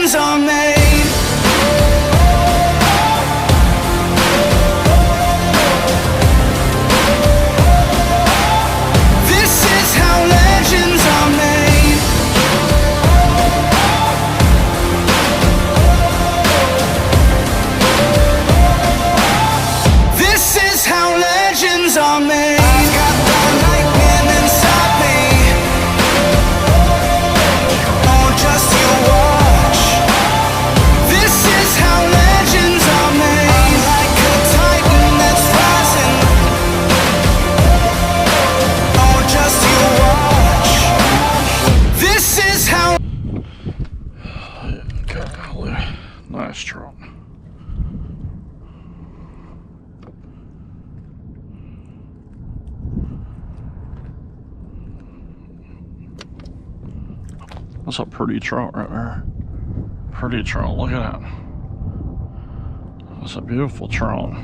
legends are made. This is how legends are made. This is how legends are made. I've got the lightning inside me. Oh, just you watch. This is how legends are made. I'm like a titan that's rising. Oh, just you watch. This is how. Golly, nice trout. That's a pretty trout right there. Pretty trout, look at that. That's a beautiful trout.